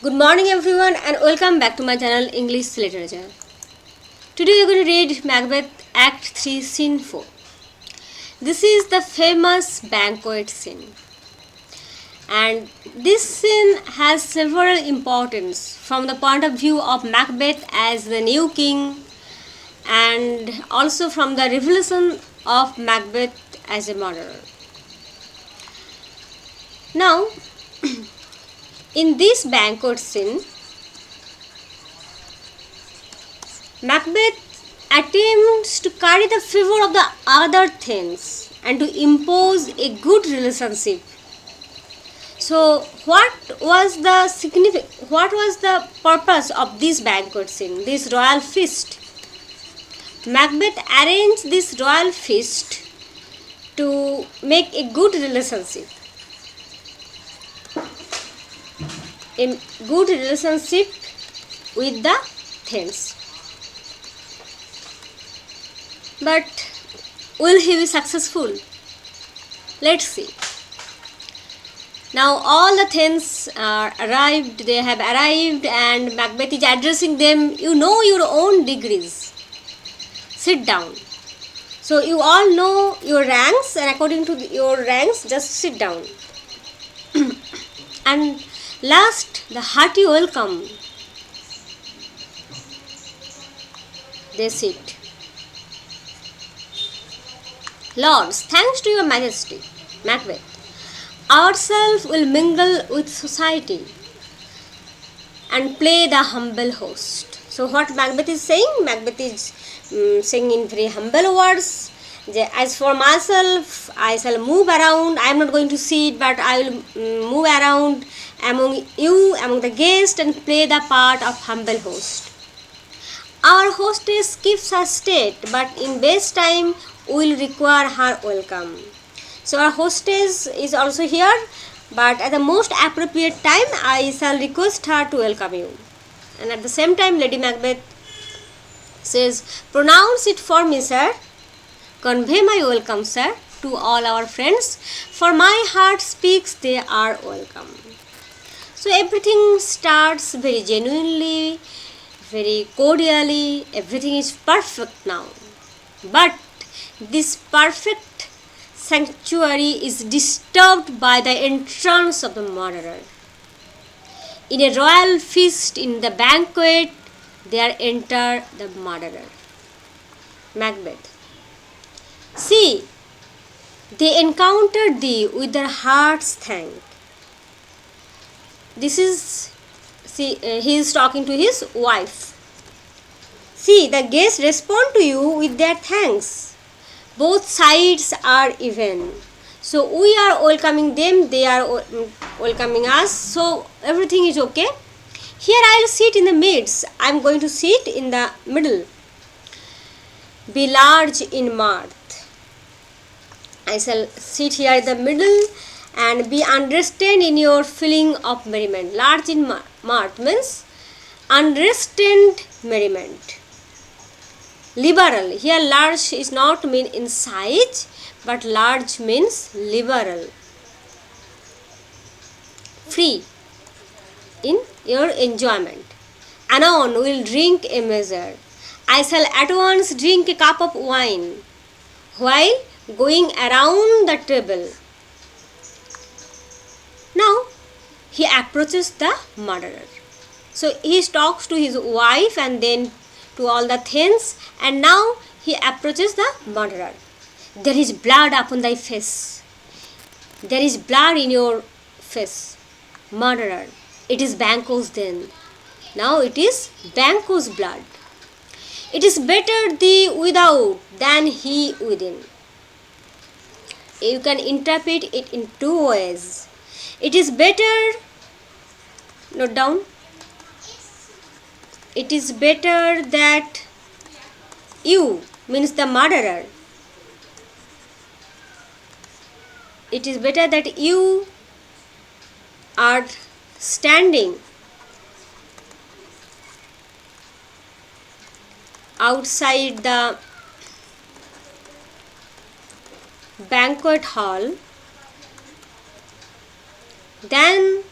Good morning everyone and welcome back to my channel English Literature. Today we are going to read Macbeth Act-3 scene-4. This is the famous banquet scene. And this scene has several importance from the point of view of Macbeth as the new king and also from the revelation of Macbeth as a murderer. Now, in this banquet scene, Macbeth attempts to carry the favor of the other things and to impose a good relationship. So, what was the purpose of this banquet scene, this royal feast? Macbeth arranged this royal feast to make a good relationship. A good relationship with the things. But will he be successful? Let's see. Now all the things are arrived, they have arrived and Macbeth is addressing them. You know your own degrees. Sit down. So you all know your ranks and according to your ranks just sit down. And last, the hearty welcome. They sit. Lords, thanks to your majesty, Macbeth, ourselves will mingle with society and play the humble host. So what Macbeth is saying? Macbeth is saying in very humble words, as for myself, I shall move around. I am not going to sit, but I will move around among you, among the guests, and play the part of humble host. Our hostess keeps her state, but in best time we will require her welcome. So our hostess is also here, but at the most appropriate time I shall request her to welcome you. And at the same time Lady Macbeth says, pronounce it for me, sir. Convey my welcome, sir, to all our friends, for my heart speaks they are welcome. So everything starts very genuinely, very cordially, everything is perfect now. But this perfect sanctuary is disturbed by the entrance of the murderer. In a royal feast, in the banquet, there enter the murderer, Macbeth. See, they encountered thee with their hearts thank. This is, he is talking to his wife. See, the guests respond to you with their thanks. Both sides are even. So we are welcoming them, they are welcoming us. So everything is okay. Here I will sit in the midst. I am going to sit in the middle. Be large in mirth. I shall sit here in the middle and be unrestrained in your feeling of merriment. Large in mirth means unrestrained merriment. Liberal. Here large is not mean in size, but large means liberal. Free in your enjoyment. Anon will drink a measure. I shall at once drink a cup of wine while going around the table. Now he approaches the murderer. So he talks to his wife and then to all the things, and now he approaches the murderer. There is blood upon thy face. There is blood in your face, murderer. It is Banquo's then. Now it is Banquo's blood. It is better thee without than he within. You can interpret it in two ways. It is better, note down, it is better that you, means the murderer, it is better that you are standing outside the banquet hall than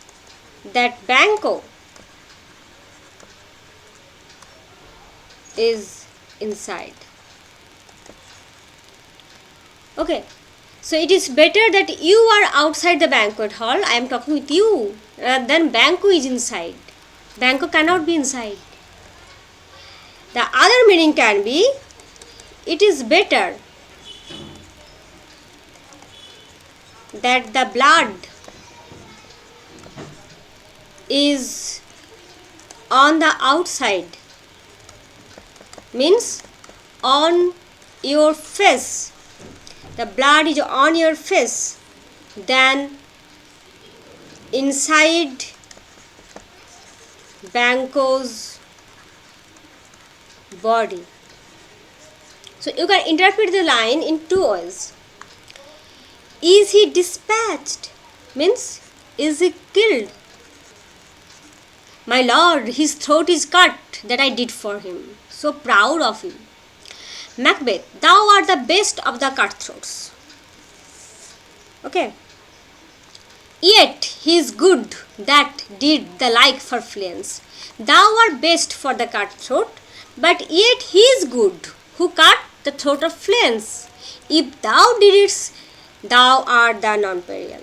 that Banquo is inside. Okay, so it is better that you are outside the banquet hall. I am talking with you rather than Banco is inside. Banco cannot be inside. The other meaning can be, it is better that the blood is on the outside, means on your face. The blood is on your face than inside Banco's body. So you can interpret the line in two ways. Is he dispatched? Means, is he killed? My lord, his throat is cut, that I did for him. So proud of him. Macbeth, thou art the best of the cutthroats. Okay. Yet he is good that did the like for fleance. Thou art best for the cutthroat, but yet he is good who cut the throat of fleance. If thou didst, thou art the non-peril.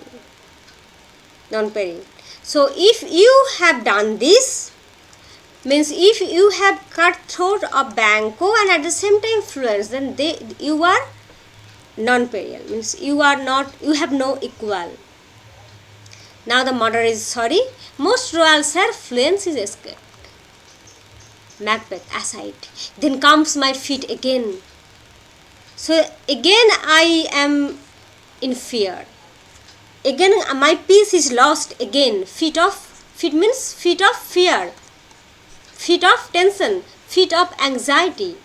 So if you have done this, means if you have cut throat of Banco and at the same time fluence, then you are non-peril, means you have no equal. Now the murderer is sorry. Most royal sir, fluence is escaped. Macbeth aside. Then comes my feet again. So again I am in fear. Again my peace is lost again. Feet means feet of fear. Feet of tension. Feet of anxiety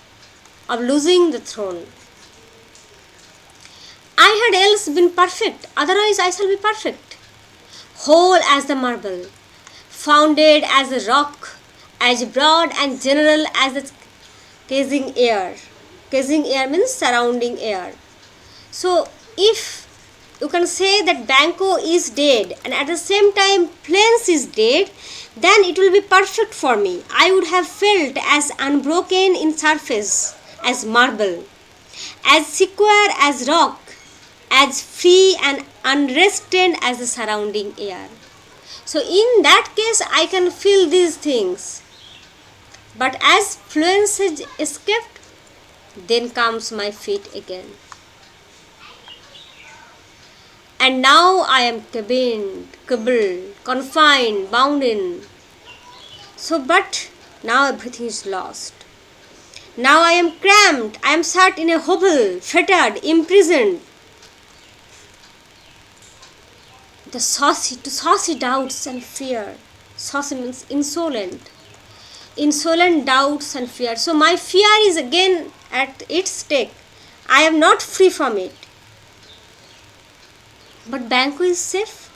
of losing the throne. I had else been perfect, otherwise I shall be perfect. Whole as the marble, founded as a rock, as broad and general as the casing air. Casing air means surrounding air. So if you can say that Banco is dead and at the same time Fleance is dead, then it will be perfect for me. I would have felt as unbroken in surface as marble, as secure as rock, as free and unrestrained as the surrounding air. So in that case I can feel these things. But as fluence has escaped, then comes my feet again. And now I am cabined, confined, bound in. So but now everything is lost. Now I am cramped, I am shut in a hovel, fettered, imprisoned. The saucy doubts and fear. Saucy means insolent. Insolent doubts and fear. So my fear is again at its stake. I am not free from it. But Banco is safe.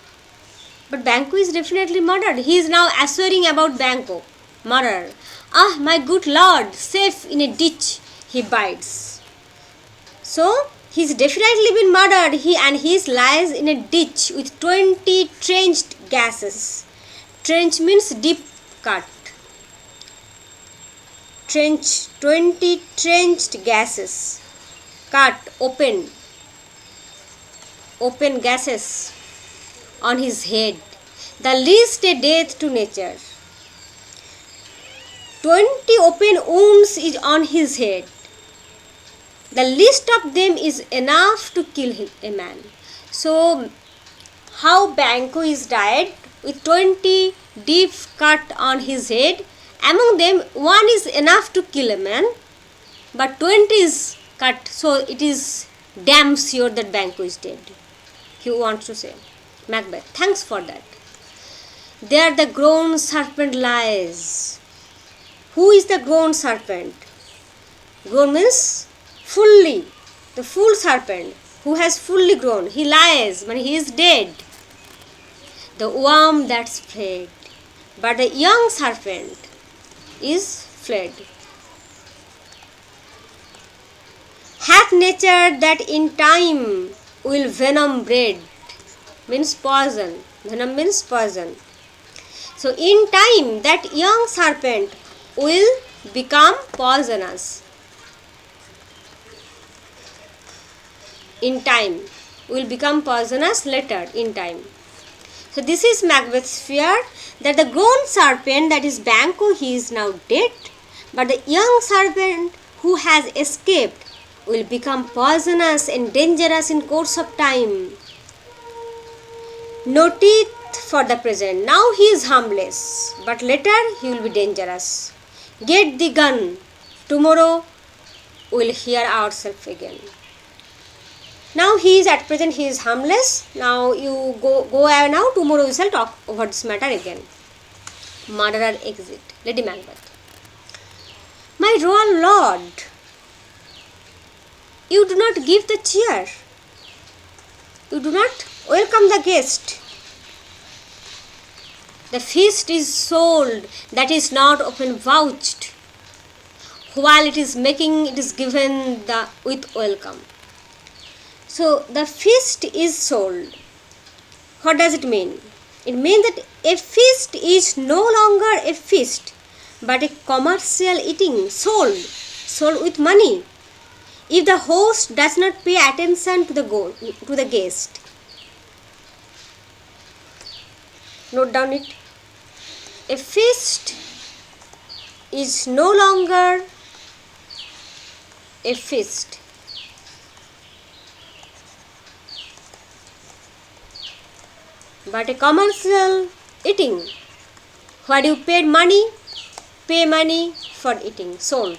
But Banco is definitely murdered. He is now assuring about Banco. Murder. Ah, my good lord, safe in a ditch, he bides. So he's definitely been murdered. He lies in a ditch with 20 trenched gases. Trench means deep cut. 20 trenched gases. Cut, open gases on his head. The least a death to nature. 20 open wounds is on his head. The least of them is enough to kill a man. So, how Banco is died with 20 deep cut on his head. Among them, one is enough to kill a man, but 20 is cut. So, it is damn sure that Banco is dead. He wants to say. Macbeth, thanks for that. There the grown serpent lies. Who is the grown serpent? Grown means fully, the full serpent who has fully grown. He lies when he is dead. The worm that's fled, but the young serpent is fled. Hath nature that in time will venom breed, means poison. Venom means poison. So in time that young serpent will become poisonous in time, will become poisonous later in time. So this is Macbeth's fear, that the grown serpent, that is Banquo, he is now dead, but the young serpent who has escaped will become poisonous and dangerous in course of time. No teeth for the present. Now he is harmless, but later he will be dangerous. Get the gun. Tomorrow we will hear ourselves again. Now he is at present, he is harmless. Now you go away now. Tomorrow we shall talk over this matter again. Murderer exit. Lady Macbeth. My royal lord, you do not give the cheer. You do not welcome the guest. The feast is sold, that is not often vouched. While it is making, it is given with welcome. So the feast is sold. What does it mean? It means that a feast is no longer a feast, but a commercial eating, sold with money. If the host does not pay attention to the guest. Note down it. A feast is no longer a feast, but a commercial eating, where you pay money for eating, sold,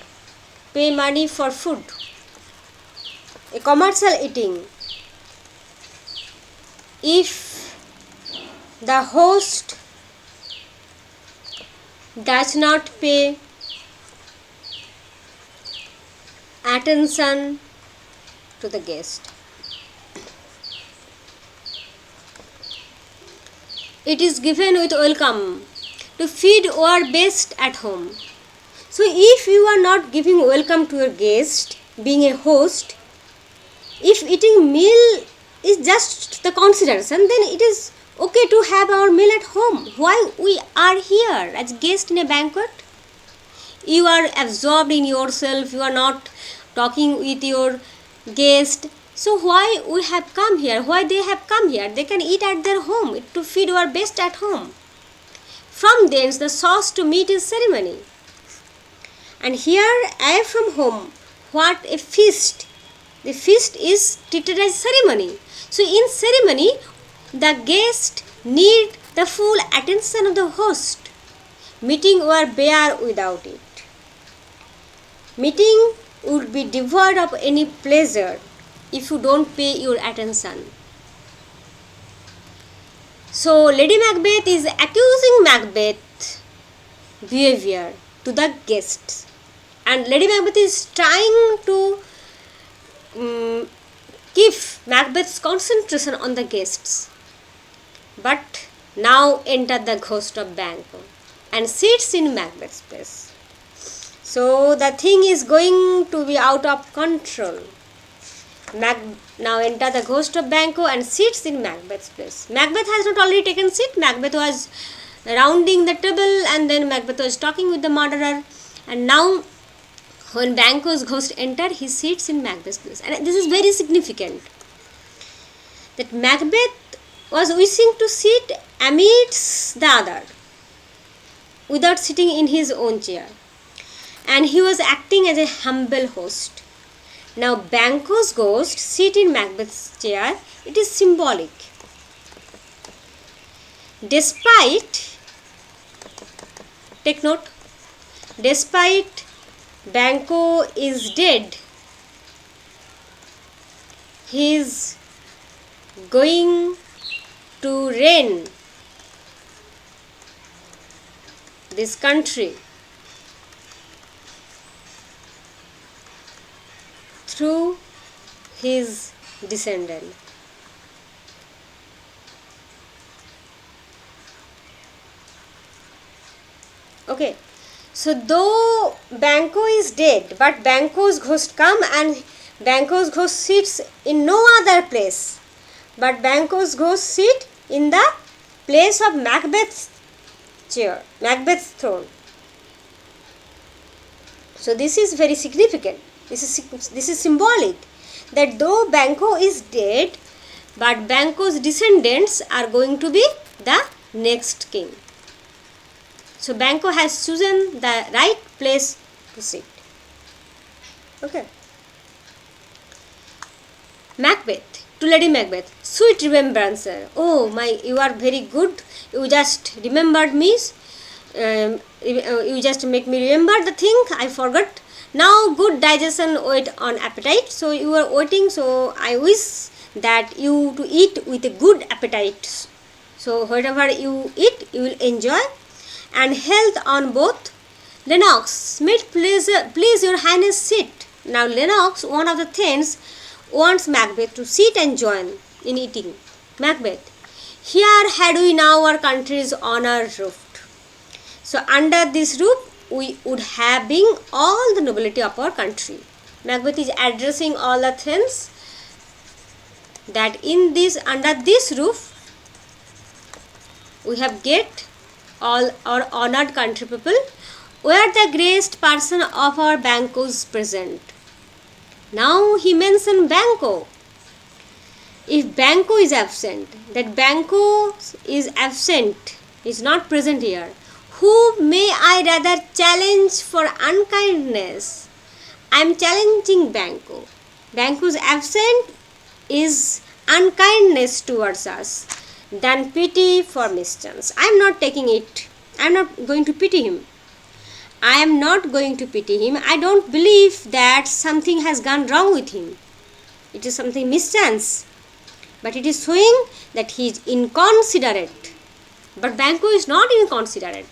pay money for food. A commercial eating. If the host does not pay attention to the guest, it is given with welcome to feed our best at home. So if you are not giving welcome to your guest, being a host, if eating meal is just the consideration, then it is okay to have our meal at home. Why we are here as guests in a banquet? You are absorbed in yourself, you are not talking with your guest. So why we have come here? Why they have come here? They can eat at their home to feed our best at home. From thence the sauce to meat is ceremony. And here I from home, what a feast. The feast is treated as ceremony. So in ceremony, the guest need the full attention of the host. Meeting were bare without it. Meeting would be devoid of any pleasure if you don't pay your attention. So Lady Macbeth is accusing Macbeth's behavior to the guests, and Lady Macbeth is trying to keep Macbeth's concentration on the guests. But now enter the ghost of Banquo and sits in Macbeth's place. So the thing is going to be out of control. Now enter the ghost of Banquo and sits in Macbeth's place. Macbeth has not already taken seat. Macbeth was rounding the table, and then Macbeth was talking with the murderer. And now when Banquo's ghost entered, he sits in Macbeth's place. And this is very significant, that Macbeth was wishing to sit amidst the other without sitting in his own chair. And he was acting as a humble host. Now Banquo's ghost sit in Macbeth's chair. It is symbolic. Despite, take note, despite Banquo is dead, he is going to reign this country through his descendant. Okay, so though Banquo is dead, but Banquo's ghost come, and Banquo's ghost sits in no other place, but Banquo's ghost sit in the place of Macbeth's chair, Macbeth's throne. So this is very significant. This is symbolic that though Banquo is dead, but Banquo's descendants are going to be the next king. So Banquo has chosen the right place to sit. Okay. Macbeth, to Lady Macbeth, sweet remembrancer. Oh my, you are very good. You just remembered me. You just make me remember the thing I forgot. Now good digestion wait on appetite. So you are waiting. So I wish that you to eat with a good appetite. So whatever you eat, you will enjoy. And health on both. Lennox, may it please your highness sit. Now Lennox, one of the things, wants Macbeth to sit and join in eating. Macbeth, here had we now our country's honour roofed. So under this roof we would have been all the nobility of our country. Macbeth is addressing all the things that under this roof we have get all our honoured country people, where the greatest person of our Banquo is present. Now he mentioned Banquo. If Banquo is absent, that Banquo is absent, is not present here, who may I rather challenge for unkindness? I am challenging Banquo. Banquo's absent is unkindness towards us than pity for mischance. I am not taking it. I am not going to pity him. I am not going to pity him. I don't believe that something has gone wrong with him. It is something mischance. But it is showing that he is inconsiderate. But Banquo is not inconsiderate.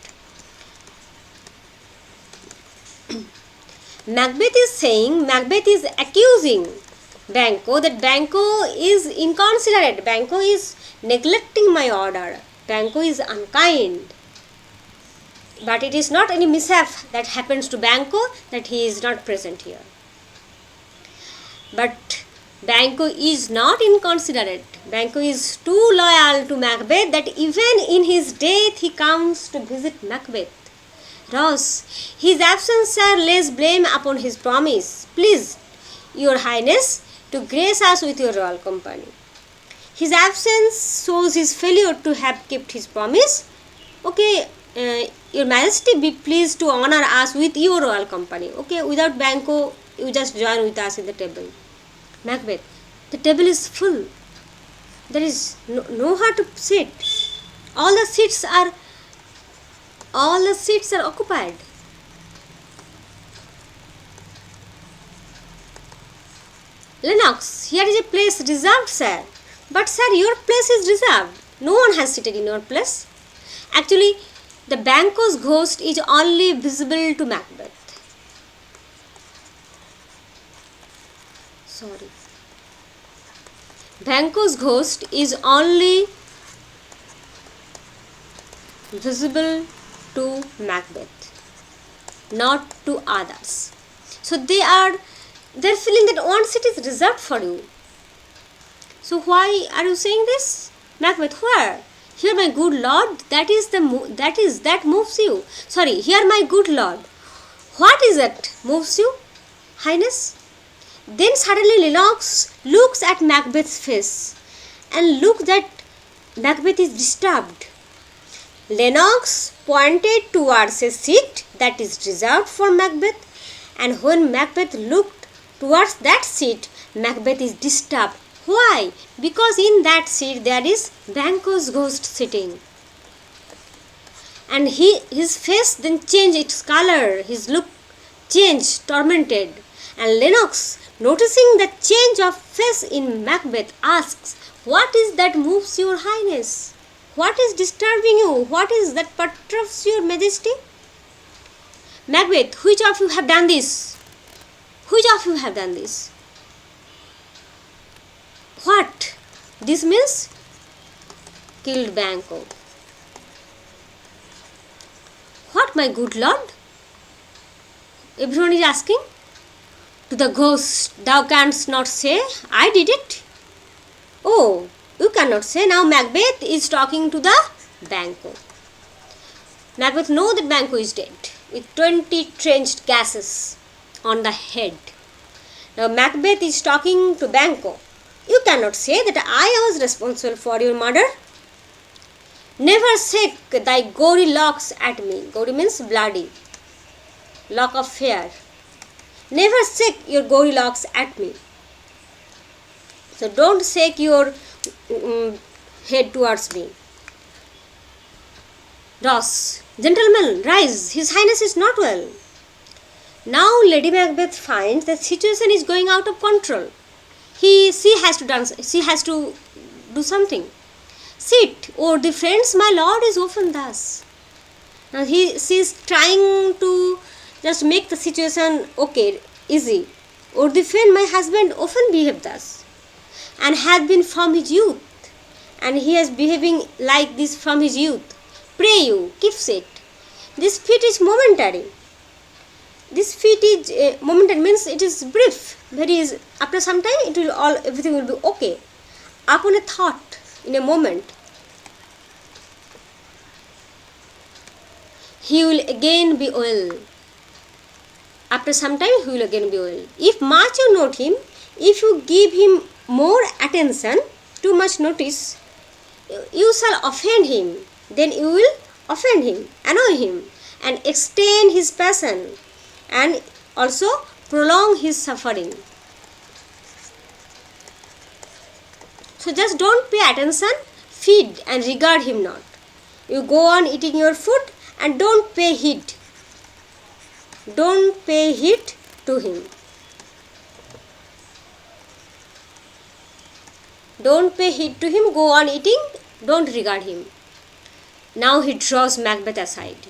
Macbeth is accusing Banquo that Banquo is inconsiderate. Banquo is neglecting my order. Banquo is unkind. But it is not any mishap that happens to Banquo that he is not present here. But Banquo is not inconsiderate. Banquo is too loyal to Macbeth that even in his death he comes to visit Macbeth. Ross, his absence, sir, lays blame upon his promise. Please, your highness, to grace us with your royal company. His absence shows his failure to have kept his promise. Okay, your majesty, be pleased to honor us with your royal company. Okay, without Banquo, you just join with us in the table. Macbeth, the table is full. There is nowhere to sit. All the seats are occupied. Lennox, here is a place reserved, sir. But sir, your place is reserved. No one has seated in your place. Actually, the Banquo's ghost is only visible to Macbeth. Sorry. Banquo's ghost is only visible to Macbeth, not to others. So they're feeling that one seat is reserved for you. So why are you saying this? Macbeth, where? Here, my good lord, that moves you. Sorry, here, my good lord. What is that moves you, highness? Then suddenly Lennox looks at Macbeth's face and looks that Macbeth is disturbed. Lennox pointed towards a seat that is reserved for Macbeth, and when Macbeth looked towards that seat, Macbeth is disturbed. Why? Because in that seat there is Banquo's ghost sitting. And his face then changed its color, his look changed, tormented. And Lennox, noticing the change of face in Macbeth, asks, "What is that moves your highness? What is disturbing you? What is that perturbs your majesty?" Macbeth, which of you have done this? Which of you have done this? What? This means killed Banquo. What, my good lord? Everyone is asking. To the ghost, thou canst not say, I did it. Oh, you cannot say. Now Macbeth is talking to the Banquo. Macbeth knows that Banquo is dead, with 20 trenched gashes on the head. Now Macbeth is talking to Banquo. You cannot say that I was responsible for your murder. Never shake thy gory locks at me. Gory means bloody. Lock of hair. Never shake your gory locks at me. So don't shake your head towards me. Ross, gentlemen, rise. His Highness is not well. Now Lady Macbeth finds the situation is going out of control. She has to do something. Sit, oh the friends, my lord is often thus. Now she is trying to just make the situation okay, easy. Or the friend, my husband often behave thus, and had been from his youth, and he is behaving like this from his youth. Pray you, keep sit. This fit is momentary. This fit is momentary means it is brief. After some time everything will be okay. Upon a thought, in a moment, he will again be well. After some time he will again be well. If much you note him, if you give him more attention, too much notice, you shall offend him. Then you will offend him, annoy him, and extend his passion, and also prolong his suffering. So just don't pay attention, feed and regard him not. You go on eating your food and don't pay heed. Don't pay heed to him. Don't pay heed to him, go on eating, don't regard him. Now he draws Macbeth aside.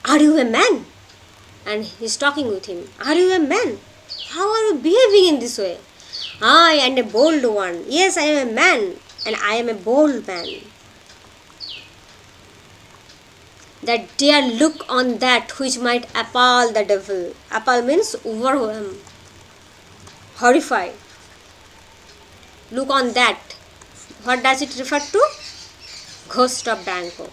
Are you a man? And he's talking with him. Are you a man? How are you behaving in this way? I am a bold one. Yes, I am a man, and I am a bold man. That dare look on that which might appall the devil. Appall means overwhelm, horrify. Look on that. What does it refer to? Ghost of Banquo.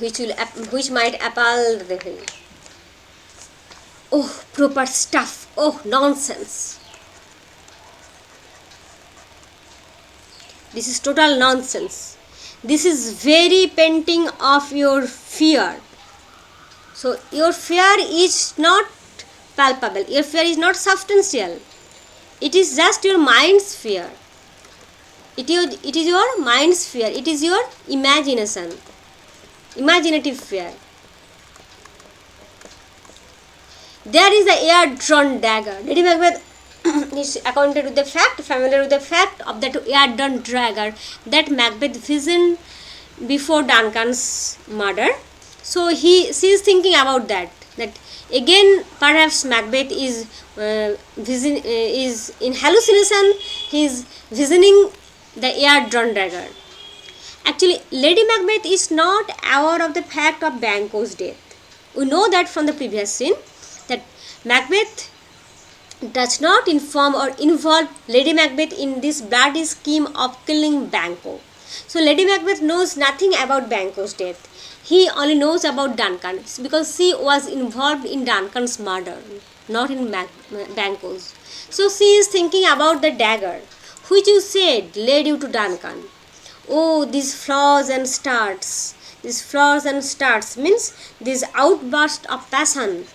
Which might appall the devil. Oh, proper stuff. Oh, nonsense. This is total nonsense. This is very painting of your fear. So your fear is not palpable. Your fear is not substantial. It is just your mind's fear. It is your mind's fear. It is your imagination. Imaginative fear. There is the air-drawn dagger. Lady Macbeth is acquainted with the fact, familiar with the fact of that air-drawn dagger that Macbeth visioned before Duncan's murder. So she is thinking about that again perhaps Macbeth is in hallucination. He is visioning the air-drawn dagger. Actually, Lady Macbeth is not aware of the fact of Banquo's death. We know that from the previous scene that Macbeth does not inform or involve Lady Macbeth in this bloody scheme of killing Banquo. So Lady Macbeth knows nothing about Banquo's death. He only knows about Duncan because she was involved in Duncan's murder, not in Banquo's. So she is thinking about the dagger which you said led you to Duncan. Oh, these flaws and starts. These flaws and starts means this outburst of passion.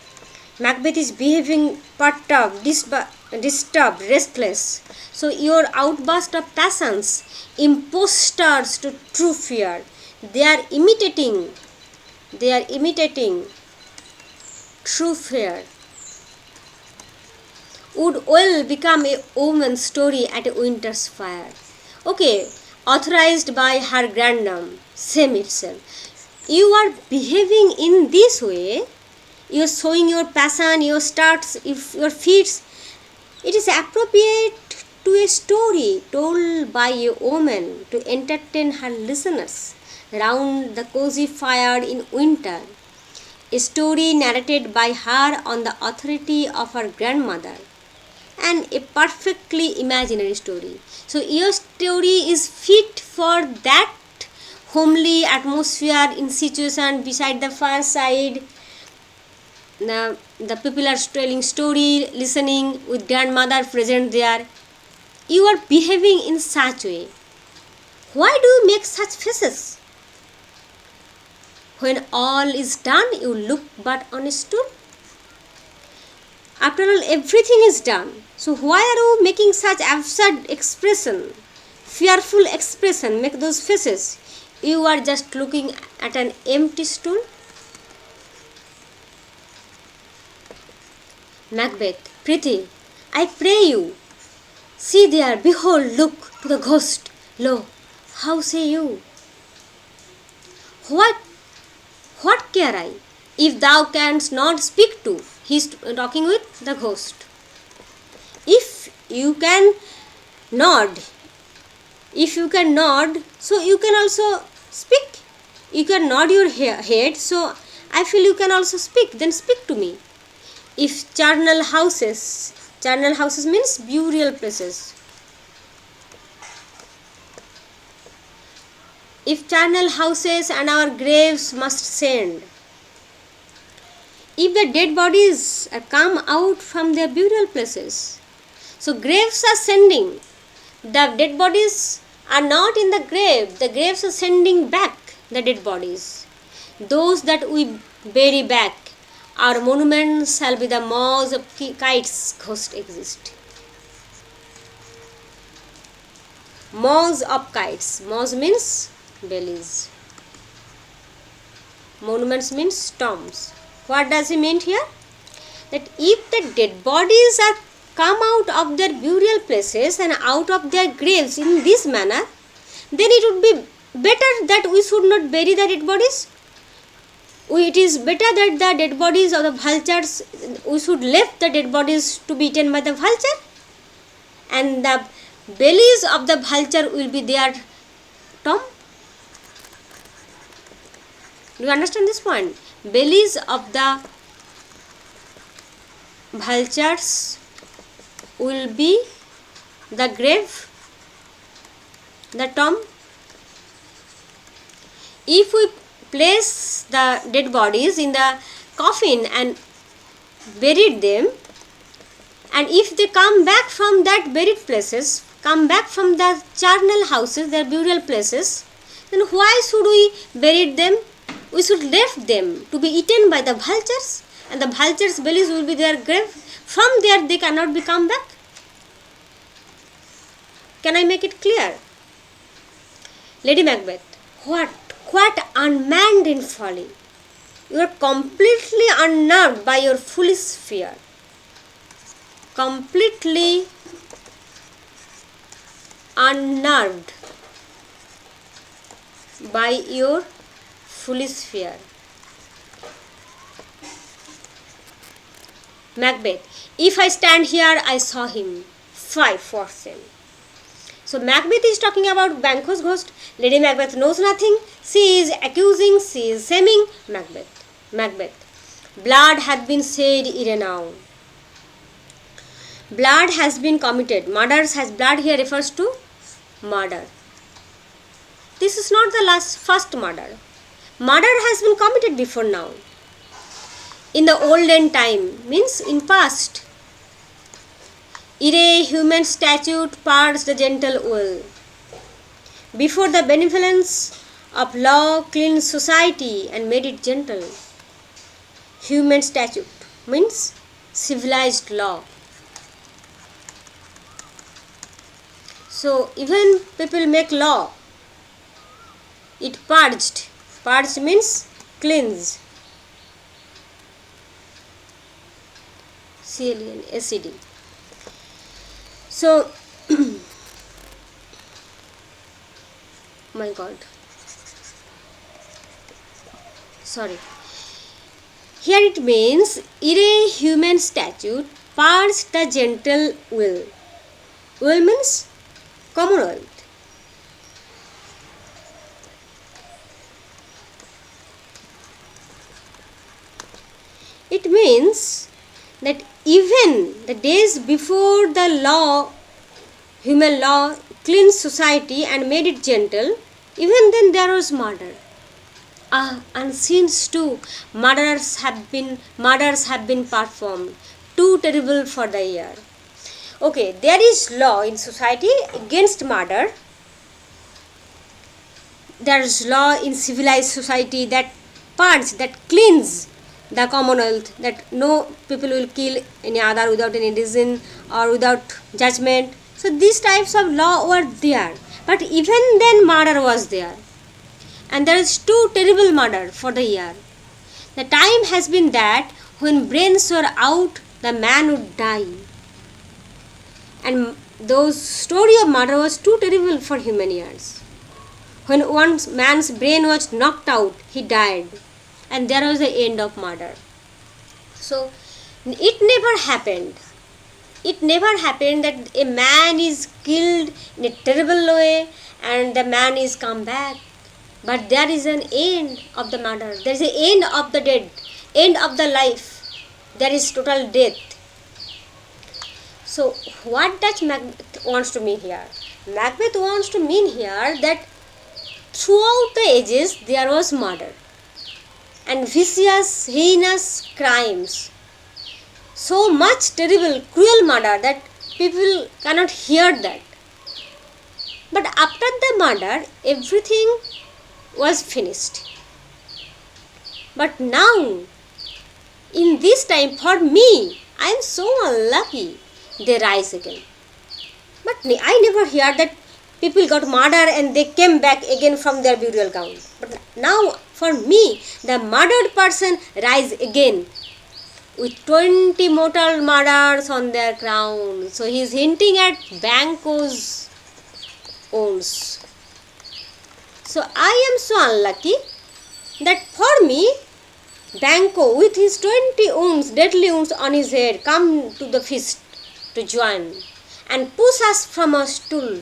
Macbeth is behaving perturbed, disturbed, restless. So your outburst of passions, impostors to true fear. They are imitating true fear. Would well become a woman's story at a winter's fire. Okay, authorized by her grandam, same itself. You are behaving in this way. You are showing your passion, your starts, your feats. It is appropriate to a story told by a woman to entertain her listeners round the cozy fire in winter. A story narrated by her on the authority of her grandmother. and a perfectly imaginary story. So your story is fit for that homely atmosphere in situation beside the fireside. The people are telling story, listening with grandmother present there. You are behaving in such way. Why do you make such faces? When all is done, you look but on a stool. After all, everything is done. So why are you making such absurd expression, fearful expression, make those faces? You are just looking at an empty stool. Macbeth, Prithee, I pray you, see there, behold, look to the ghost. Lo, how say you? What care I, if thou canst not speak to? He is talking with the ghost. If you can nod, so you can also speak. You can nod your head, so I feel you can also speak. Then speak to me. If charnel houses means burial places. If charnel houses and our graves must send. If the dead bodies come out from their burial places. So graves are sending. The dead bodies are not in the grave. The graves are sending back the dead bodies. Those that we bury back. Our monuments shall be the maws of kites ghost exist. Maws of kites. Maws means bellies. Monuments means tombs. What does he mean here? That if the dead bodies are come out of their burial places and out of their graves in this manner, then it would be better that we should not bury the dead bodies. It is better that the dead bodies of the vultures, we should leave the dead bodies to be eaten by the vulture, and the bellies of the vulture will be their tomb. Do you understand this point? Bellies of the vultures will be the grave, the tomb. If we place the dead bodies in the coffin and buried them, and if they come back from that buried places, come back from the charnel houses, their burial places, then why should we bury them? We should leave them to be eaten by the vultures, and the vultures' bellies will be their grave. From there they cannot be come back. Can I make it clear? Lady Macbeth, what unmanned in folly? You are completely unnerved by your foolish fear. Completely unnerved by your foolish fear. Macbeth, if I stand here, I saw him. 5 for sale. So Macbeth is talking about Banquo's ghost. Lady Macbeth knows nothing. She is accusing, she is shaming Macbeth. Blood hath been shed ere now. Blood has been committed. Murders has blood here refers to murder. This is not the first murder. Murder has been committed before now. In the olden time, means in past. Ere human statute parts the gentle will. Before the benevolence of law cleansed society and made it gentle. Human statute means civilized law. So even people make law. It purged. Purged means cleanse. CLEANSED. So, my God. Sorry. Here it means, ere human statute purged the gentle will. Will means commonwealth. It means that even the days before the law, human law, cleansed society and made it gentle, even then there was murder. And since too, murders have been performed, too terrible for the ear. Okay, there is law in society against murder. There is law in civilized society that cleans the commonwealth, that no people will kill any other without any reason or without judgment. So these types of law were there, but even then murder was there, and there is too terrible murder for the ear. The time has been that when brains were out, the man would die, and those story of murder was too terrible for human ears. When one man's brain was knocked out, he died, and there was the end of murder. So it never happened. It never happened that a man is killed in a terrible way and the man is come back. But there is an end of the murder. There is an end of the dead, end of the life. There is total death. So what does Macbeth wants to mean here? Macbeth wants to mean here that throughout the ages there was murder and vicious, heinous crimes. So much terrible, cruel murder that people cannot hear that. But after the murder, everything was finished. But now, in this time, for me, I am so unlucky, they rise again. But I never hear that people got murdered and they came back again from their burial ground. But now, for me, the murdered person rise again with 20 mortal murders on their crown. So he is hinting at Banquo's wounds. So I am so unlucky that for me, Banquo with his 20 wounds, deadly wounds on his head, come to the feast to join and push us from our stool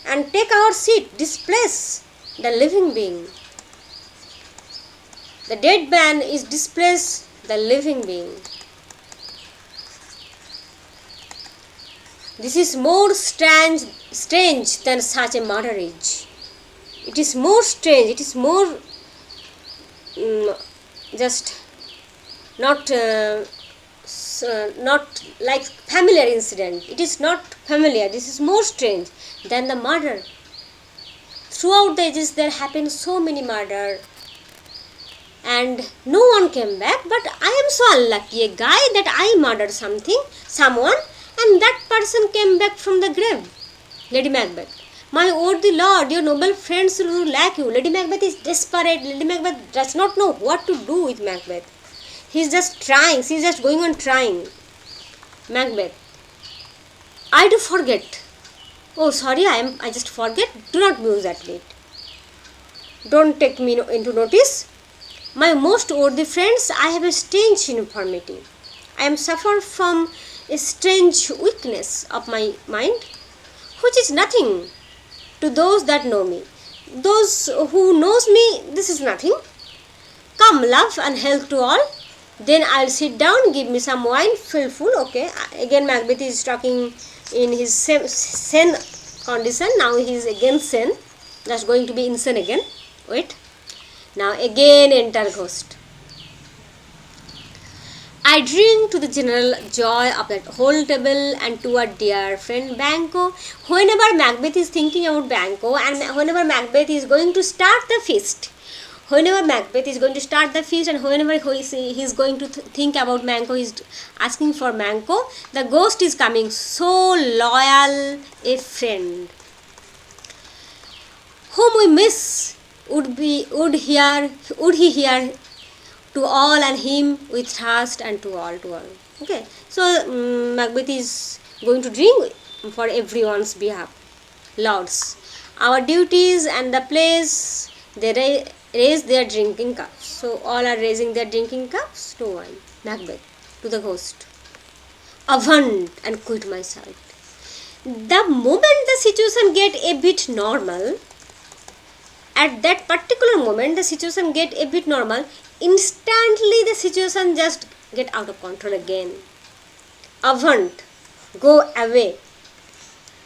and take our seat, displace the living being. The dead man is displaced the living being. This is more strange than such a murder is. It is more strange, it is more just not like familiar incident. It is not familiar, this is more strange than the murder. Throughout the ages there happened so many murder and no one came back, but I am so unlucky, a guy that I murdered someone, and that person came back from the grave. Lady Macbeth. My worthy lord, your noble friends will lack you. Lady Macbeth is desperate. Lady Macbeth does not know what to do with Macbeth. He is just trying. She is just going on trying. Macbeth. I do forget. Oh, sorry, I just forget. Do not muse at it. Don't take me into notice. My most worthy friends, I have a strange infirmity. I am suffer from a strange weakness of my mind, which is nothing to those that know me. Those who knows me, this is nothing. Come, love and health to all. Then I'll sit down, give me some wine, fill full. Okay, again Macbeth is talking in his sane condition. Now he is again sane. That's going to be insane again. Wait. Now again enter ghost. I drink to the general joy of that whole table and to our dear friend Banquo. Whenever Macbeth is thinking about Banquo and whenever Macbeth is going to start the feast, and whenever he is going to think about Banquo, he is asking for Banquo, the ghost is coming, so loyal a friend. Whom we miss would he hear to all and him with trust and to all. Okay, so Macbeth is going to drink for everyone's behalf. Lords, our duties and the place, they raise their drinking cups. So all are raising their drinking cups to wine. Macbeth to the ghost. Avaunt and quit my sight. The moment the situation get a bit normal, at that particular moment the situation get a bit normal, instantly the situation just get out of control again. Avaunt, go away.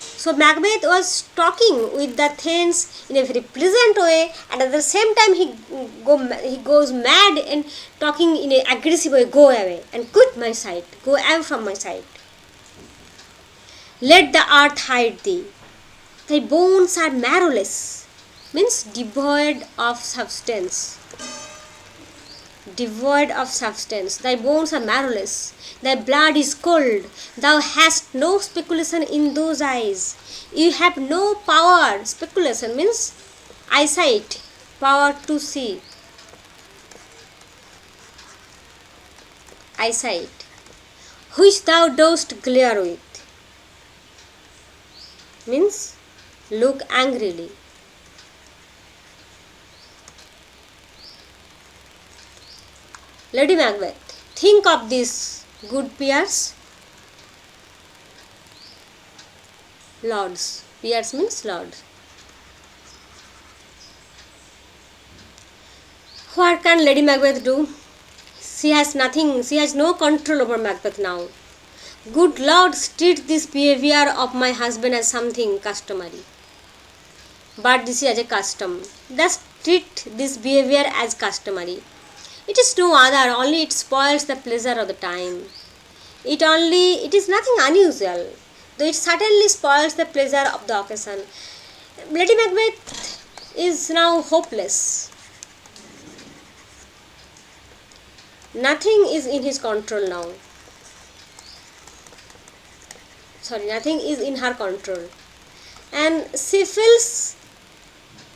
So Macbeth was talking with the Thanes in a very pleasant way, and at the same time he goes mad and talking in an aggressive way. Go away and quit my sight. Go away from my sight. Let the earth hide thee. Thy bones are marrowless, means devoid of substance. Devoid of substance. Thy bones are marrowless. Thy blood is cold. Thou hast no speculation in those eyes. You have no power. Speculation means eyesight, power to see. Eyesight, which thou dost glare with, means look angrily. Lady Macbeth, think of this, good peers. Lords. Peers means lords. What can Lady Macbeth do? She has nothing, she has no control over Macbeth now. Good lords, treat this behavior of my husband as something customary. But this is as a custom. Just treat this behavior as customary. It is no other, only it spoils the pleasure of the time. It is nothing unusual, though it certainly spoils the pleasure of the occasion. Lady Macbeth is now hopeless. Nothing is in his control now. Nothing is in her control. And she feels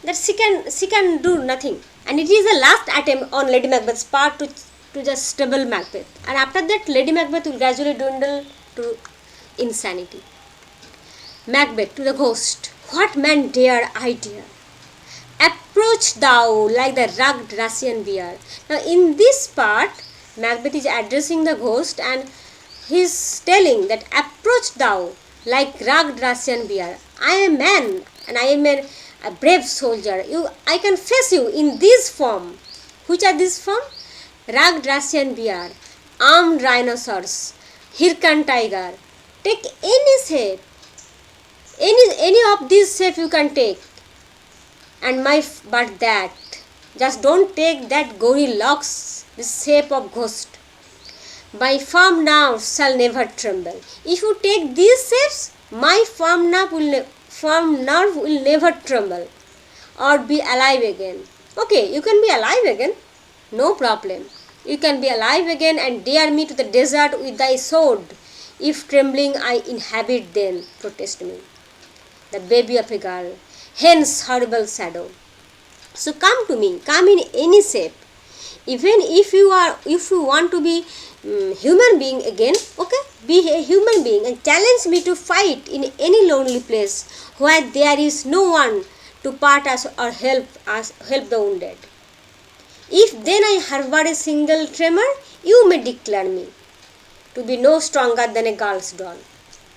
that she can do nothing. And it is the last attempt on Lady Macbeth's part to just stable Macbeth. And after that, Lady Macbeth will gradually dwindle to insanity. Macbeth to the ghost. What man dare I dare? Approach thou like the rugged Russian bear. Now in this part, Macbeth is addressing the ghost and he is telling that approach thou like rugged Russian bear. I am a man and I am a brave soldier. I can face you in this form. Which are this form? Rugged Russian bear, armed rhinoceros, Hircan tiger. Take any shape. Any of these shape you can take. But that, just don't take that gory locks, the shape of ghost. My firm nerves shall never tremble. If you take these shapes, my firm nerve will never tremble or be alive again. Okay, you can be alive again, no problem. You can be alive again and dare me to the desert with thy sword. If trembling I inhabit then, protest me. The baby of a girl, hence horrible shadow. So come to me, come in any shape. Even if you want to be human being again, okay, be a human being and challenge me to fight in any lonely place where there is no one to part us or help the wounded. If then I harbor a single tremor, you may declare me to be no stronger than a girl's doll.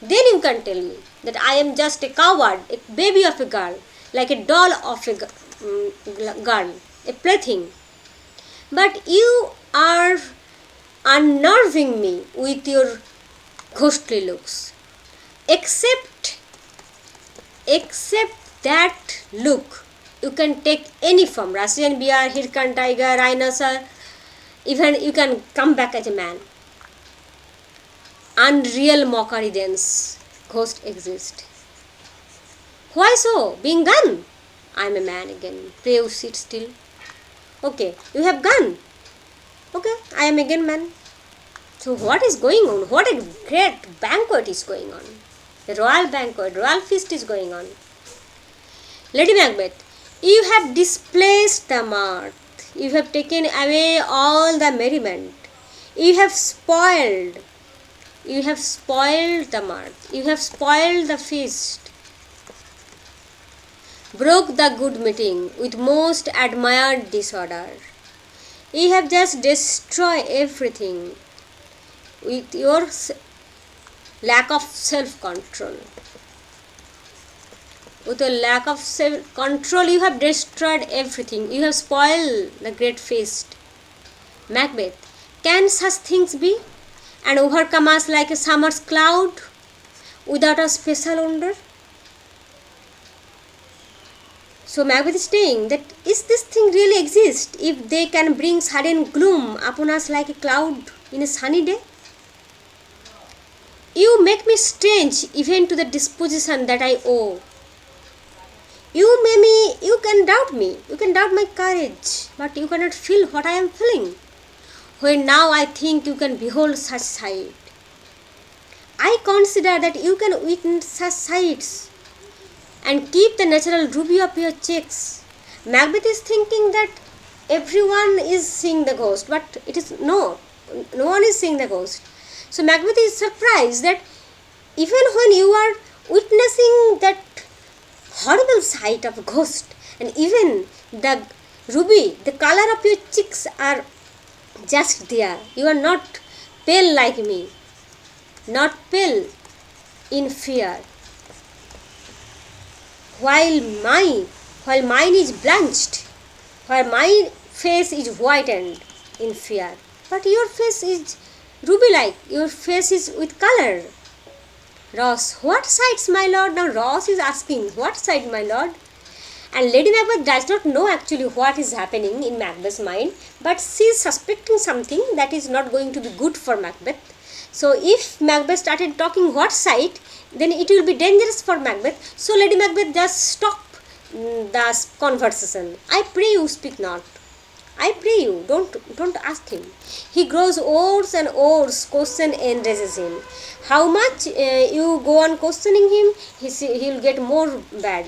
Then you can tell me that I am just a coward, a baby of a girl, like a doll of a girl, a plaything. But you are unnerving me with your ghostly looks. Except that look, you can take any form, Russian bear, Hircan tiger, rhinoceros, even you can come back as a man. Unreal mockery thence, ghost exist. Why so? Being gone, I am a man again. Pray you sit still. Okay, you have gone. Okay, I am again man. So what is going on? What a great banquet is going on. A royal banquet, royal feast is going on. Lady Macbeth, you have displaced the mirth. You have taken away all the merriment. You have spoiled the mirth. You have spoiled the feast. Broke the good meeting with most admired disorder. You have just destroyed everything with your lack of self-control. With your lack of self-control, you have destroyed everything. You have spoiled the great feast. Macbeth, can such things be? and overcome us like a summer's cloud without a special wonder. So Macbeth is saying that is this thing really exist if they can bring sudden gloom upon us like a cloud in a sunny day? You make me strange even to the disposition that I owe. You can doubt me, you can doubt my courage, but you cannot feel what I am feeling. When now I think you can behold such sight. I consider that you can witness such sights and keep the natural ruby of your cheeks. Macbeth is thinking that everyone is seeing the ghost, but it is no one is seeing the ghost. So Macbeth is surprised that even when you are witnessing that horrible sight of a ghost, and even the ruby, the color of your cheeks are just there. You are not pale like me, not pale in fear. While mine is blanched, while my face is whitened in fear, but your face is ruby-like. Your face is with color. Ross, what sights, my lord? Now Ross is asking, what sight, my lord? And Lady Macbeth does not know actually what is happening in Macbeth's mind, but she is suspecting something that is not going to be good for Macbeth. So if Macbeth started talking what sight, then it will be dangerous for Macbeth. So Lady Macbeth just stop the conversation. I pray you speak not. I pray you, don't ask him. He grows worse and worse, question enrages him. How much you go on questioning him, he will get more bad.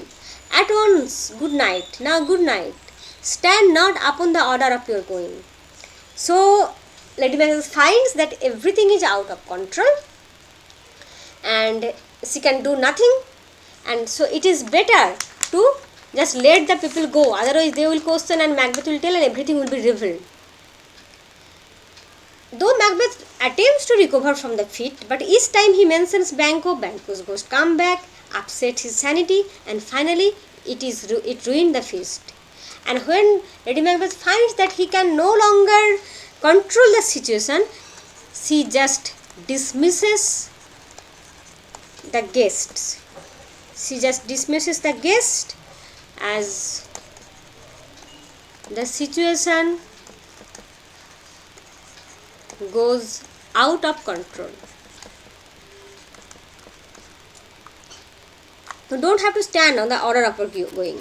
At once, good night. Now good night. Stand not upon the order of your going. So Lady Macbeth finds that everything is out of control and she can do nothing, and so it is better to just let the people go, otherwise they will question and Macbeth will tell and everything will be revealed. Though Macbeth attempts to recover from the fit, but each time he mentions Banquo's ghost come back, upset his sanity, and finally it ruined the feast. And when Lady Macbeth finds that he can no longer control the situation, she just dismisses the guests. She just dismisses the guest as the situation goes out of control. You don't have to stand on the order of going.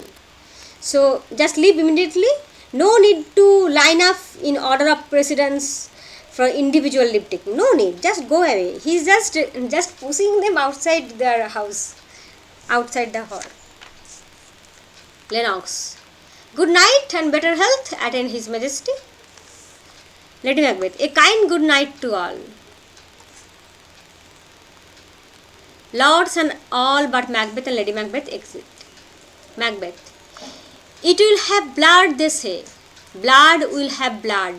So just leave immediately. No need to line up in order of precedence for individual leave taking. No need. Just go away. He's just pushing them outside their house, outside the hall. Lennox, good night and better health attend His Majesty. Lady Macbeth, a kind good night to all. Lords and all but Macbeth and Lady Macbeth exit. Macbeth, it will have blood, they say. Blood will have blood.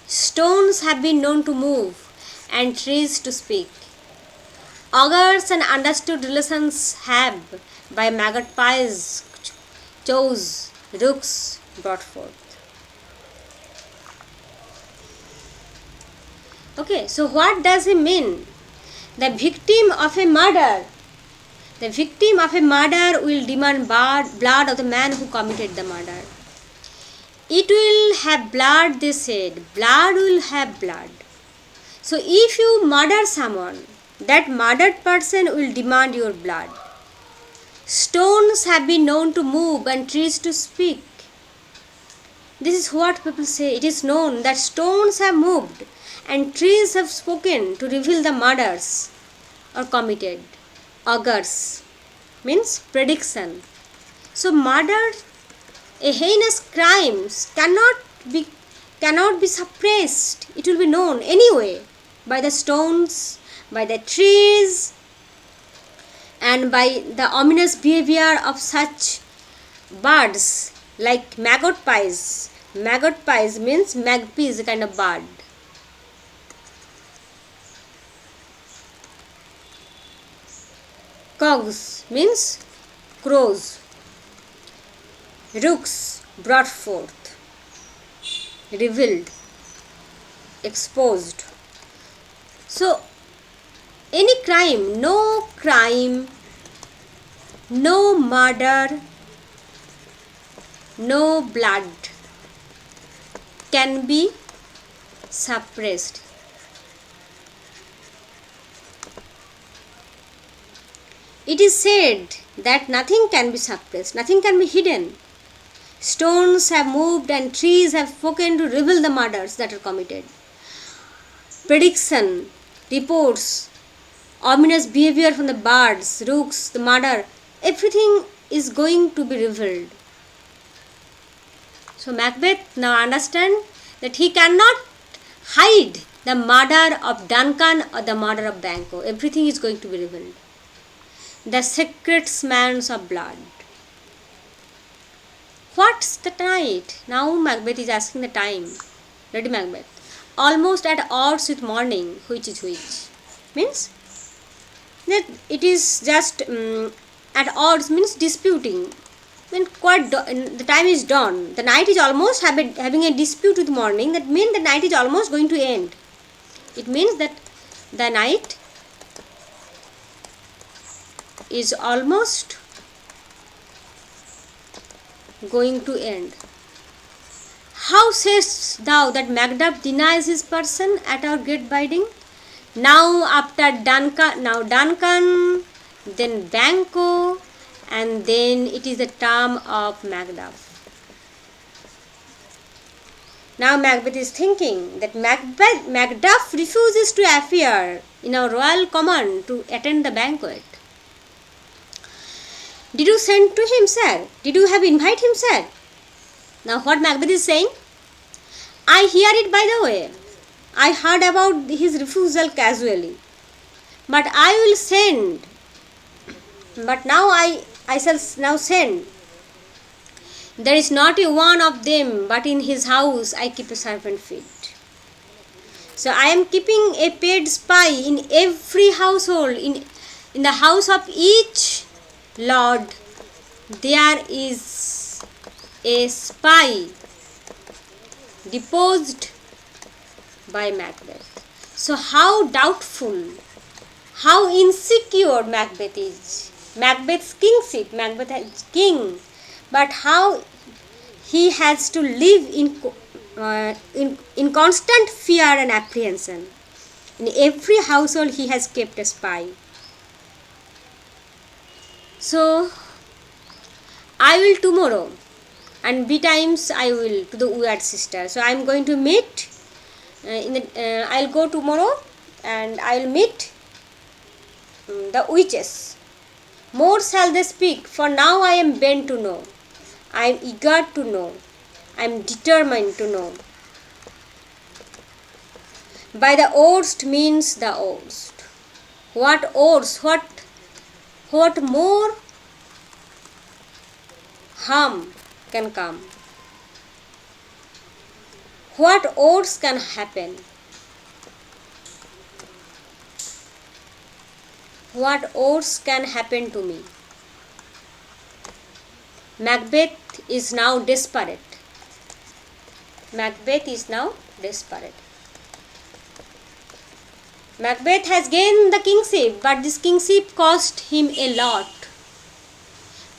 Stones have been known to move and trees to speak. Augurs and understood relations have by magpies, chows, rooks brought forth. Okay, so what does he mean? The victim of a murder will demand blood of the man who committed the murder. It will have blood, they said. Blood will have blood. So if you murder someone, that murdered person will demand your blood. Stones have been known to move and trees to speak. This is what people say. It is known that stones have moved and trees have spoken to reveal the murders or committed. Augurs means prediction. So murder, a heinous crimes cannot be suppressed. It will be known anyway by the stones, by the trees, and by the ominous behavior of such birds like magpies. Magpies means magpie is a kind of bird. Cows means crows. Rooks brought forth, revealed, exposed. So, no crime, no murder, no blood can be suppressed. It is said that nothing can be suppressed, nothing can be hidden. Stones have moved and trees have spoken to reveal the murders that are committed. Prediction, reports, ominous behavior from the birds, rooks, the murder, everything is going to be revealed. So Macbeth now understands that he cannot hide the murder of Duncan or the murder of Banquo. Everything is going to be revealed. The secret smells of blood. What's the night? Now Macbeth is asking the time. Ready, Macbeth? Almost at odds with morning, which is which? Means that it is just at odds, means disputing. When the time is dawn, the night is almost having a dispute with morning. That means the night is almost going to end. It means that the night is almost going to end. How sayest thou that Macduff denies his person at our great bidding? Now after Duncan, then Banquo, and then it is the term of Macduff. Now Macbeth is thinking that Macduff refuses to appear in our royal command to attend the banquet. Did you send to him, sir? Did you have invite him, sir? Now what Macbeth is saying? I hear it by the way. I heard about his refusal casually. But I will send. But now I shall now send. There is not a one of them, but in his house I keep a servant feed. So I am keeping a paid spy in every household. In the house of each lord, there is a spy deposed by Macbeth. So how doubtful, how insecure Macbeth is. Macbeth's kingship, Macbeth is king, but how he has to live in constant fear and apprehension. In every household he has kept a spy. So I will tomorrow, and betimes I will to the weird sister. So I am going to meet. I'll go tomorrow, and I will meet the witches. More shall they speak, for now I am bent to know. I am eager to know. I am determined to know. By the worst means the worst. What worse? What more harm can come? What worse can happen? What worse can happen to me? Macbeth is now desperate. Macbeth is now desperate. Macbeth has gained the kingship, but this kingship cost him a lot.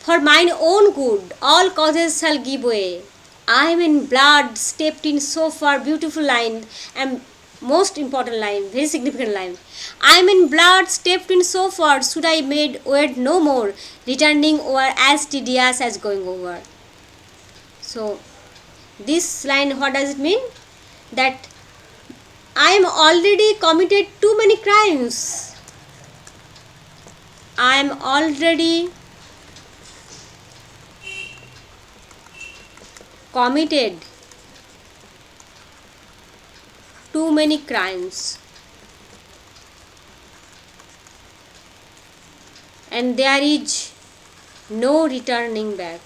For mine own good, all causes shall give way. I am in blood, steeped in so far, beautiful line, and most important line, very significant line. I am in blood, steeped in so far, should I wed no more, returning over as tedious as going over. So, this line, what does it mean? That I am already committed too many crimes. I am already committed too many crimes, and there is no returning back.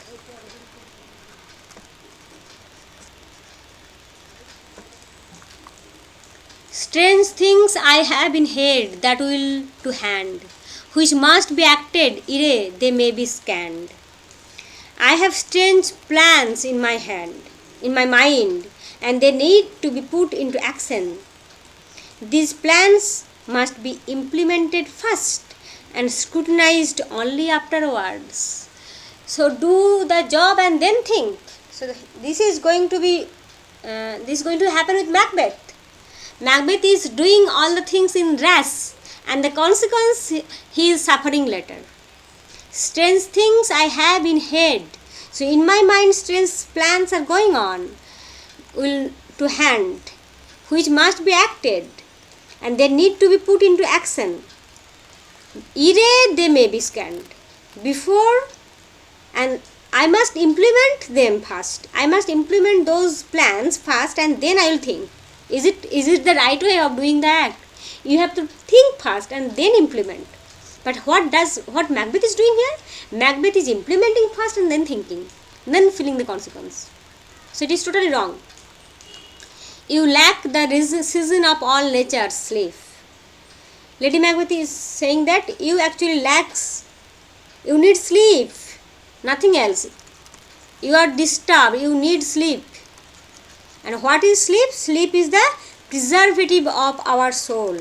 Strange things I have in head that will to hand, which must be acted ere they may be scanned. I have strange plans in my mind, and they need to be put into action. These plans must be implemented first and scrutinized only afterwards. So do the job and then think. So this is going to be happen with Macbeth. Macbeth is doing all the things in rush, and the consequence he is suffering later. Strange things I have in head. So in my mind strange plans are going on to hand, which must be acted, and they need to be put into action. Ere they may be scanned before, and I must implement them first. I must implement those plans first, and then I will think. Is it the right way of doing the act? You have to think first and then implement. But what Macbeth is doing here? Macbeth is implementing first and then thinking, then feeling the consequence. So it is totally wrong. You lack the season of all nature's slave. Lady Macbeth is saying that you actually you need sleep, nothing else. You are disturbed, you need sleep. And what is sleep? Sleep is the preservative of our soul,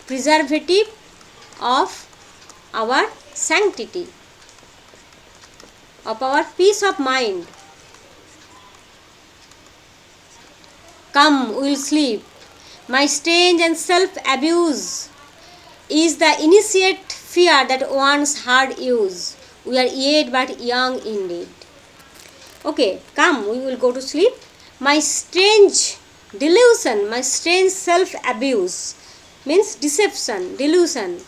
preservative of our sanctity, of our peace of mind. Come, we will sleep. My strange and self-abuse is the initiate fear that once hard use. We are yet but young indeed. Okay, come, we will go to sleep. My strange delusion, my strange self-abuse means deception, delusion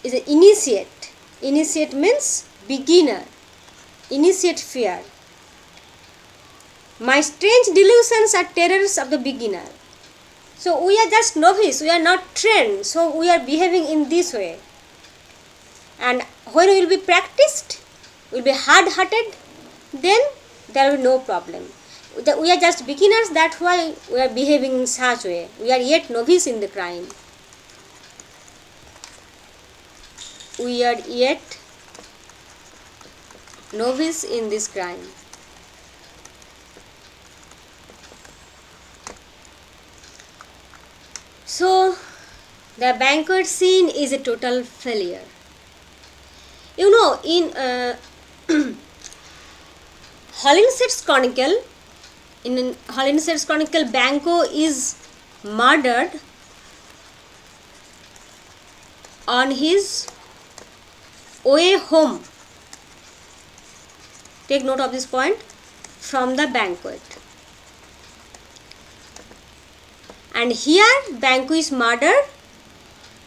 is an initiate. Initiate means beginner, initiate fear. My strange delusions are terrors of the beginner. So we are just novice, we are not trained, so we are behaving in this way. And when we will be practiced, we will be hard-hearted, then there will be no problem. We are just beginners, that's why we are behaving in such way. We are yet novice in the crime. We are yet novice in this crime. So, the banquet scene is a total failure. You know, in Holinshed's Chronicle, Banquo is murdered on his way home. Take note of this point, from the banquet. And here Banquo is murdered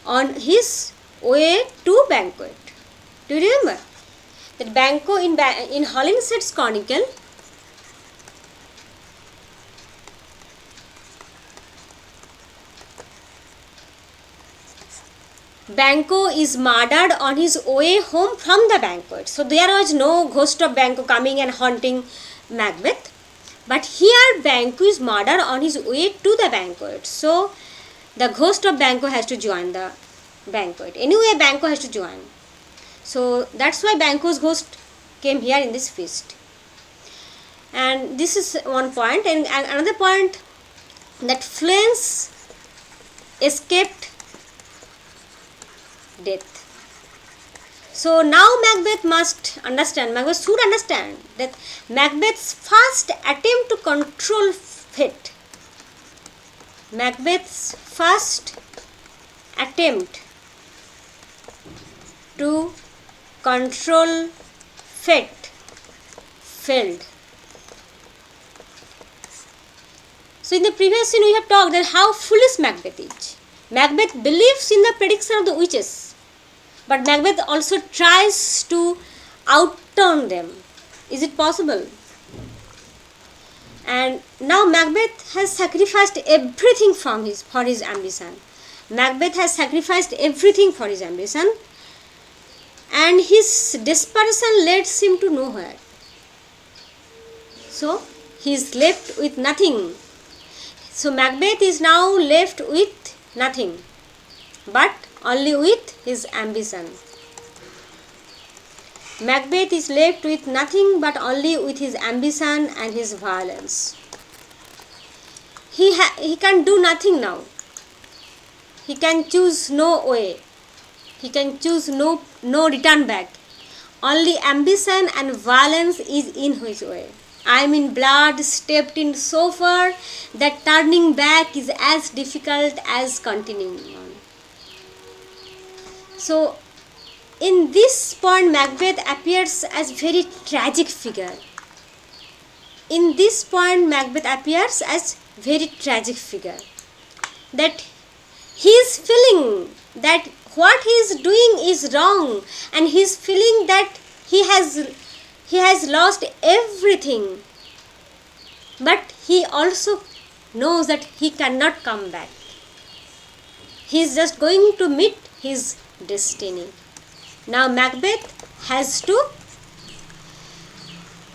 on his way to banquet. Do you remember that Banquo in Holinshed's Chronicle, Banquo is murdered on his way home from the banquet. So there was no ghost of Banquo coming and haunting Macbeth. But here Banquo is murdered on his way to the banquet. So the ghost of Banquo has to join the banquet. Anyway, Banquo has to join. So that's why Banquo's ghost came here in this feast. And this is one point. And another point, that Flens escaped death. So now Macbeth should understand that Macbeth's first attempt to control fate, Macbeth's first attempt to control fate failed. So in the previous scene we have talked that how foolish Macbeth is. Macbeth believes in the prediction of the witches, but Macbeth also tries to outturn them. Is it possible? And now Macbeth has sacrificed everything for his ambition. Macbeth has sacrificed everything for his ambition, and his desperation leads him to nowhere. So he is left with nothing. So Macbeth is now left with nothing, but only with his ambition. Macbeth is left with nothing but only with his ambition and his violence. he can do nothing now. He can choose no way. He can choose no return back. Only ambition and violence is in his way. I mean, blood stepped in so far that turning back is as difficult as continuing on. So, in this point, Macbeth appears as very tragic figure. In this point, Macbeth appears as very tragic figure. That he is feeling that what he is doing is wrong, and he is feeling that he has lost everything. But he also knows that he cannot come back. He is just going to meet his destiny. Now Macbeth has to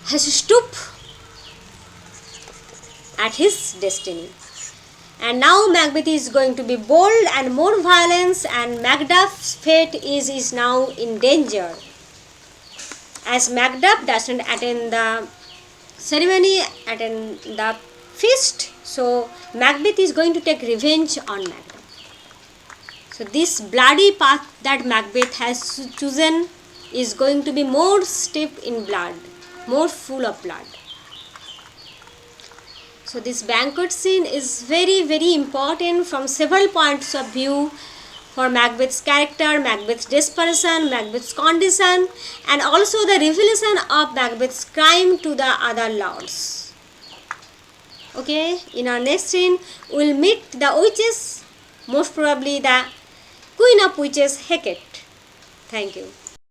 stoop at his destiny. And now Macbeth is going to be bold and more violence, and Macduff's fate is now in danger. As Macduff doesn't attend the ceremony, attend the feast, so Macbeth is going to take revenge on Macduff. So this bloody path that Macbeth has chosen is going to be more steeped in blood, more full of blood. So this banquet scene is very, very important from several points of view for Macbeth's character, Macbeth's desperation, Macbeth's condition, and also the revelation of Macbeth's crime to the other lords. Okay, in our next scene, we will meet the witches, most probably the Queen of Witches, Hecate. Thank you.